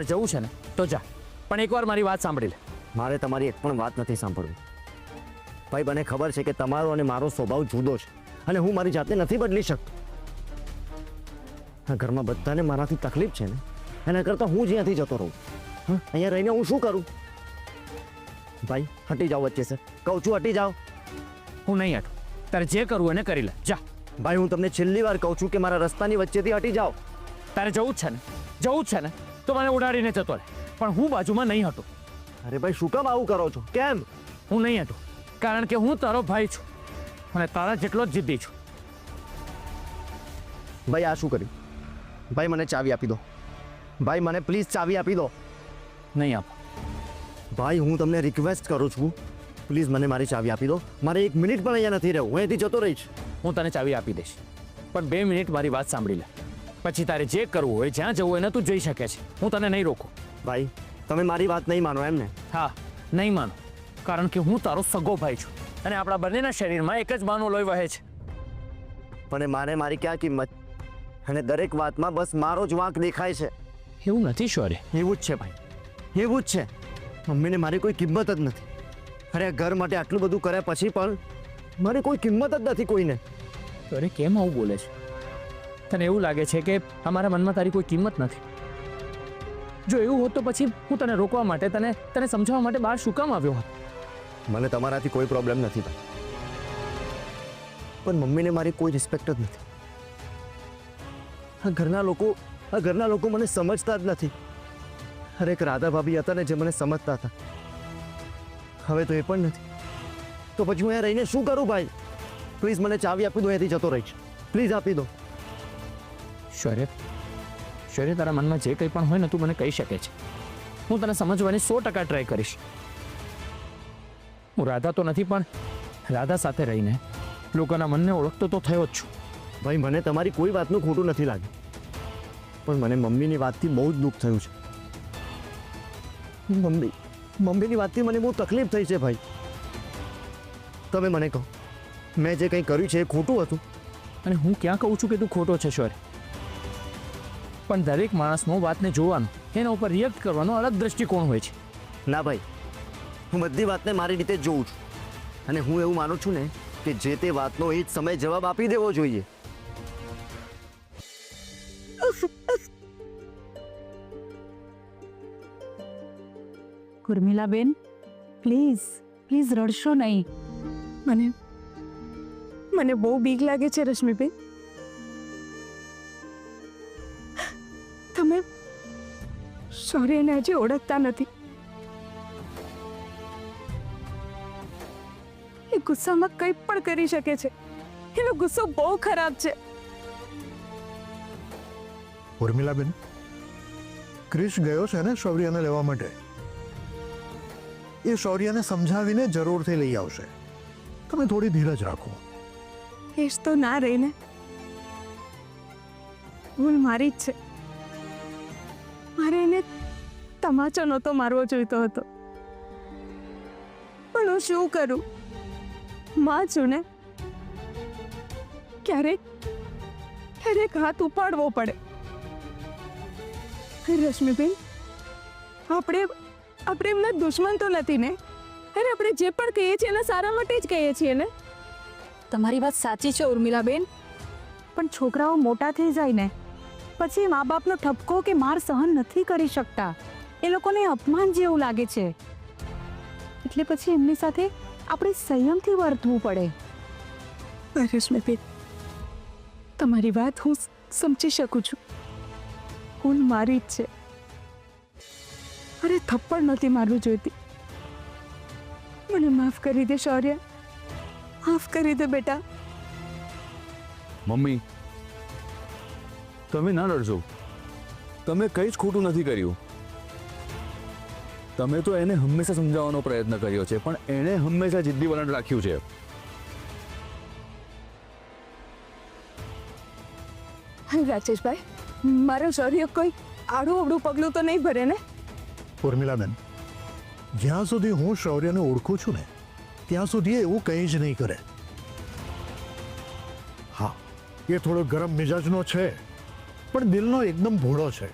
તારે જવું છે ને તો જા, પણ એકવાર મારી વાત સાંભળી લે. મારે તમારી એક પણ વાત નથી સાંભળવી ભાઈ. મને ખબર છે કે તમારો અને મારો સ્વભાવ જુદો છે અને હું મારી જાતને નથી બદલી શકતો. આ ઘરમાં બધાને મારાથી તકલીફ છે ને, એના કરતાં હું જ અહીંયાથી જતો રહું. હા, અહીંયા રહીને હું શું કરું? ભાઈ હટી જાઓ વચ્ચે સર, કહું છું હટી જાઓ. હું નહીં હટું. તારે જે કરવું એને કરી લે, જા. ભાઈ હું તમને છેલ્લી વાર કહું છું કે મારા રસ્તાની વચ્ચેથી હટી જાઓ. તારે જવું જ છે ને, જવું જ છે ને તો મને ઉડાડીને જતો રહે, પણ હું બાજુમાં નહીં હટું. અરે ભાઈ શું કામ આવું કરો છો? કેમ? હું નહીં હટું કારણ કે હું તારો ભાઈ છું અને તારા જેટલો જ જિદ્દી છું. ભાઈ આ શું કર્યું? ભાઈ મને ચાવી આપી દો. ભાઈ મને પ્લીઝ ચાવી આપી દો. નહીં આપો. ભાઈ હું તમને રિક્વેસ્ટ કરું છું, પ્લીઝ મને મારી ચાવી આપી દો. મારે 1 મિનિટ પણ અહીંયા નથી રહેવું, હું અહીંથી જતો રહીશ. હું તને ચાવી આપી દઈશ, પણ 2 મિનિટ મારી વાત સાંભળી લે. પછી તારે જે કરવું હોય, જ્યાં જવું હોય ને તું જઈ શકે છે. હું તને નહીં રોકું. ભાઈ તમે મારી વાત નહીં માનો એમ ને? હા, નહીં માનો, કારણ કે હું તારો સગો ભાઈ છું અને આપણા બંનેના શરીરમાં એક જ બાનું લોહી વહે છે. પણ મારે મારી ક્યાં કિંમત? અને દરેક વાતમાં બસ મારો જ વાંક દેખાય છે. એવું નથી શૌર્ય. એવું જ છે ભાઈ, એવું જ છે. મમ્મીને મારી કોઈ કિંમત જ નથી. અરે આ ઘર માટે આટલું બધું કર્યા પછી પણ મારી કોઈ કિંમત જ નથી કોઈને. શૌર્ય કેમ આવું બોલે છે? તને એવું લાગે છે કે અમારા મનમાં તારી કોઈ કિંમત નથી? જો એવું હોત તો પછી હું તને રોકવા માટે, તને સમજાવવા માટે બહાર શું કામ આવ્યો હોત? મને તમારાથી કોઈ પ્રોબ્લેમ નથી ભાઈ, પણ મમ્મીને મારી કોઈ રિસ્પેક્ટ જ નથી. આ ઘરના લોકો મને સમજતા જ નથી. અરે એક રાધા ભાભી હતા ને જે મને સમજતા હતા, હવે તો એ પણ નથી. તો પછી હું અહીંયા રહીને શું કરું ભાઈ? પ્લીઝ મને ચાવી આપી દો, અહીંયાથી જતો રહીશ. પ્લીઝ આપી દો. શૌર્ય, તારા મનમાં જે કંઈ પણ હોય ને તું મને કહી શકે છે. હું તને સમજવાની 100% ટ્રાય કરીશ. હું રાધા તો નથી, પણ રાધા સાથે રહીને લોકોના મનને ઓળખતો તો થયો જ છું. ભાઈ મને તમારી કોઈ વાતનું ખોટું નથી લાગ્યું, પણ મને મમ્મીની વાતથી બહુ જ દુઃખ થયું છે. મમ્મીની વાતથી મને બહુ તકલીફ થઈ છે ભાઈ. તમે મને કહો, મેં જે કંઈ કર્યું છે એ ખોટું હતું? અને હું ક્યાં કહું છું કે તું ખોટો છે શૌર્ય? પણ દરેક માણસનો વાતને જોવાનો, એના ઉપર રિએક્ટ કરવાનો અલગ દ્રષ્ટિકોણ હોય છે. ના ભાઈ, હું બધી વાતને મારી રીતે જ જોઉં છું, અને હું એવું માનું છું ને કે જે તે વાતનો એ જ સમય જવાબ આપી દેવો જોઈએ. ઉર્મિલાબેન, પ્લીઝ પ્લીઝ રડશો નહીં. મને બહુ બીક લાગે છે રશ્મિબેન. તમે શૌર્યને હજી ઓળખતા નથી. એ ગુસ્સામાં કંઈ પણ કરી શકે છે. એનો ગુસ્સો બહુ ખરાબ છે. ઉર્મિલાબેન, ક્રિશ ગયો છે ને શૌર્યને લેવા માટે. એ શૌર્યને સમજાવીને જરૂરથી લઈ આવશે. તમે થોડી ધીરજ રાખો. એ જ તો ના રહીને. ભૂલ મારી જ છે. મારે એને તમાચો નહોતો મારવો જોઈતો હતો, પણ હું શું કરું? માં છું ને, ક્યારેક હાથ ઉપાડવો પડે. રશ્મિબેન, આપણે એમના દુશ્મન તો નથી ને? અરે આપણે જે પણ કહીએ છીએ એના સારા માટે જ કહીએ છીએ ને. તમારી વાત સાચી છે ઉર્મિલાબેન, પણ છોકરાઓ મોટા થઈ જાય ને પછી મા બાપનો ઠપકો કે માર સહન નથી કરી શકતા. એ લોકોને અપમાન જેવું લાગે છે, એટલે પછી એમની સાથે આપણે સંયમથી વર્તવું પડે. રશ્મિબેન, તમારી વાત હું સમજી શકું છું. ભૂલ મારી જ છે. અરે થપ્પડ નથી મારવું જોઈતી. મને માફ કરી દે શૌર્ય, માફ કરી દે બેટા. મમ્મી, તમે ના લડજો. તમે કંઈ જ ખોટું નથી કર્યું. તમે તો એને હંમેશા સમજાવવાનો પ્રયત્ન કર્યો છે, પણ એણે હંમેશા જિદ્દી વલણ રાખ્યું છે. રાજેશભાઈ, મારો શૌર્ય કોઈ આડું અવડું પગલું તો નહીં ભરે ને? ઉર્મિલાબેન, જ્યાં સુધી હું શૌર્યને ઓળખું છું ને ત્યાં સુધી એવું કંઈ જ નહીં કરે. હા, એ થોડો ગરમ મિજાજનો છે, પણ દિલનો એકદમ ભોળો છે.